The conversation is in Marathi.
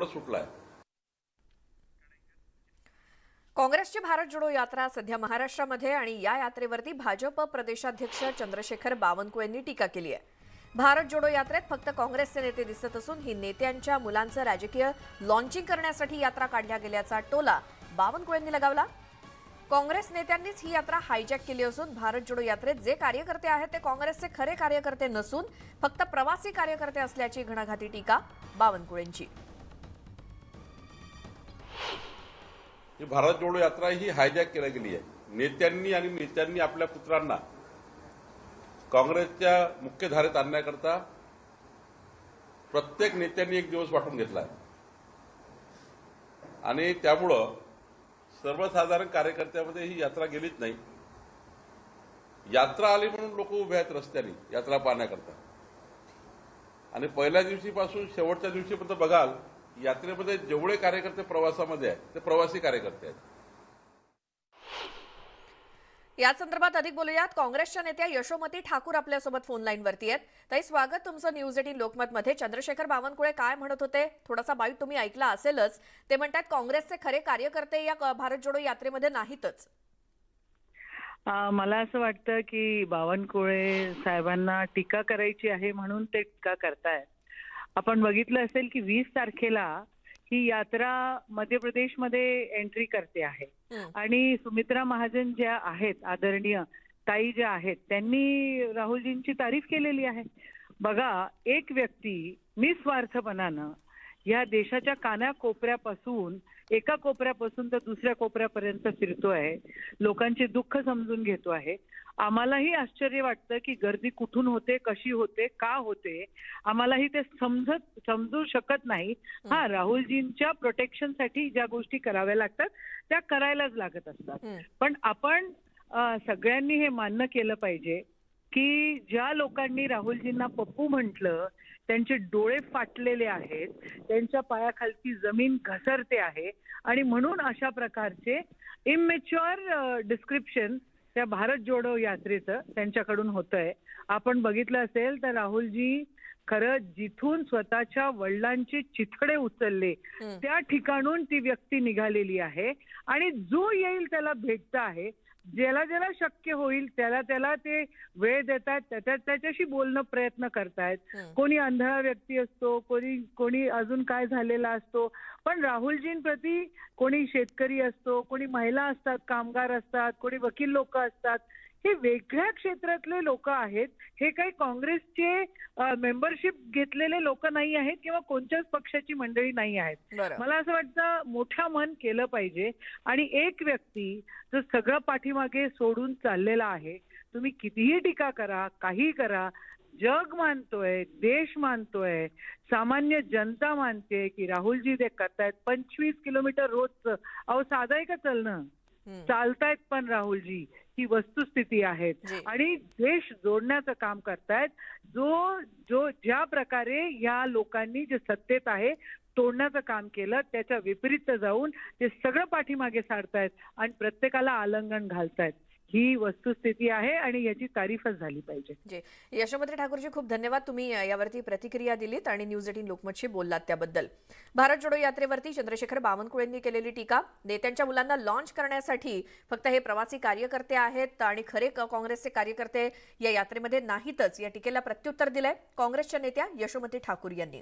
बोर्ड सुटलाय। काँग्रेसची भारत जोडो यात्रा सध्या महाराष्ट्रामध्ये आणि या यात्रेवरती भाजप प्रदेशाध्यक्ष चंद्रशेखर बावनकुळेंनी टीका केली आहे। भारत जोडो यात्रेत फक्त काँग्रेसचे नेते दिसत असून ही नेत्यांच्या मुलांचं राजकीय लॉन्चिंग करण्यासाठी यात्रा काढल्या गेल्याचा टोला बावनकुळेंनी लगावला। काँग्रेस नेत्यांनीच ही यात्रा हायजॅक केली असून भारत जोडो यात्रेत जे कार्यकर्ते आहेत ते काँग्रेसचे खरे कार्यकर्ते नसून फक्त प्रवासी कार्यकर्ते असल्याची घणाघाती टीका बावनकुळेंची। ही भारत जोडो यात्रा ही हायजॅक केली गेली आहे। नेत्यांनी आपल्या पुत्रांना काँग्रेसच्या मुख्य धारेत आणण्याकरता प्रत्येक नेत्यांनी एक दिवस वाटून घेतलाय आणि त्यामुळं सर्वसाधारण कार्यकर्त्यामध्ये ही यात्रा गेलीच नाही। यात्रा आली म्हणून लोक उभे आहेत रस्त्याने यात्रा पाहण्याकरता आणि पहिल्या दिवशीपासून शेवटच्या दिवशीपर्यंत बघाल यात्रेमध्ये जेवढे कार्यकर्ते प्रवासामध्ये आहेत ते प्रवासी कार्यकर्ते आहेत। या संदर्भात अधिक बोलूयात। काँग्रेसच्या नेत्या यशोमती ठाकूर आपल्यासोबत फोन लाईनवरती आहेत। ताई, स्वागत तुमचं न्यूज 18 लोकमत मध्ये। चंद्रशेखर बावनकुळे काय म्हणत होते थोडासा बाईट तुम्ही ऐकला असेलच। ते म्हणतात काँग्रेसचे खरे कार्यकर्ते या भारत जोडो यात्रेमध्ये नाहीतच। मला असं वाटतं की बावनकुळे साहेबांना टीका करायची आहे म्हणून ते टीका करतायत। आपण बघितलं असेल की 20 तारखेला ही यात्रा मध्य प्रदेशमध्ये एंट्री करते आहे आणि सुमित्रा महाजन ज्या आहेत आदरणीय ताई ज्या आहेत त्यांनी राहुलजींची तारीफ केलेली आहे। बघा, एक व्यक्ती निस्वार्थपणानं या देशाच्या कानाकोपऱ्यापासून एका कोपऱ्यापासून तर दुसऱ्या कोपऱ्यापर्यंत फिरतोय, लोकांचे दुःख समजून घेतो आहे। आम्हालाही आश्चर्य वाटतं की गर्दी कुठून होते, कशी होते, का होते, आम्हालाही ते समजू शकत नाही। हा, राहुलजींच्या प्रोटेक्शनसाठी ज्या गोष्टी कराव्या लागतात त्या करायलाच लागत असतात। पण आपण सगळ्यांनी हे मान्य केलं पाहिजे की ज्या लोकांनी राहुलजींना पप्पू म्हटलं त्यांचे डोळे फाटलेले आहेत, त्यांच्या पायाखालची जमीन घसरते आहे आणि म्हणून अशा प्रकारचे इमॅच्युअर डिस्क्रिप्शन त्या भारत जोडो यात्रेचं त्यांच्याकडून होतंय। आपण बघितलं असेल तर राहुलजी खरं जिथून स्वतःच्या वडिलांचे चिथडे उचलले त्या ठिकाणून ती व्यक्ती निघालेली आहे आणि जो येईल त्याला भेटत आहे, ज्याला ज्याला शक्य होईल त्याला ते वेळ देतात, त्याच्याशी बोलणं प्रयत्न करतायत। कोणी आंधळा व्यक्ती असतो, कोणी अजून काय झालेला असतो, पण राहुलजींप्रती कोणी शेतकरी असतो, कोणी महिला असतात, कामगार असतात, कोणी वकील लोक असतात, हे वेगळ्या क्षेत्रातले लोक आहेत। हे काही काँग्रेसचे मेंबरशिप घेतलेले लोक नाही आहेत किंवा कोणत्याच पक्षाची मंडळी नाही आहेत। मला असं वाटतं मोठं मन केलं पाहिजे आणि एक व्यक्ती जो सगळं पाठीमागे सोडून चाललेला आहे, तुम्ही कितीही टीका करा, काही करा, जग मानतोय, देश मानतोय, सामान्य जनता मानते की राहुलजी ते करतायत 25 किलोमीटर रोजचं। अहो, साधं आहे का चालणं? चालतायत पण राहुलजी, ही वस्तुस्थिती आहे आणि देश जोडण्याचं काम करतायत। ज्या प्रकारे या लोकांनी जे सत्तेत आहे तोडण्याचं काम केलं त्याच्या विपरीत जाऊन ते सगळं पाठीमागे सारतायत आणि प्रत्येकाला आलिंगन घालतायत। ही वस्तुस्थिती आहे आणि याची तारीफच झाली पाहिजे। यशोमती ठाकूरजी, खूप धन्यवाद तुम्ही यावरती प्रतिक्रिया दिलीत आणि न्यूज 18 लोकमतशी बोललात त्याबद्दल। भारत जोडो यात्रेवरती चंद्रशेखर बावनकुळेंनी केलेली टीका, नेत्यांच्या मुलांना लॉन्च करण्यासाठी फक्त हे प्रवासी कार्यकर्ते आहेत आणि खरे काँग्रेसचे कार्यकर्ते या यात्रेमध्ये नाहीतच, या टीकेला प्रत्युत्तर दिलंय काँग्रेसच्या नेत्या यशोमती ठाकूर यांनी।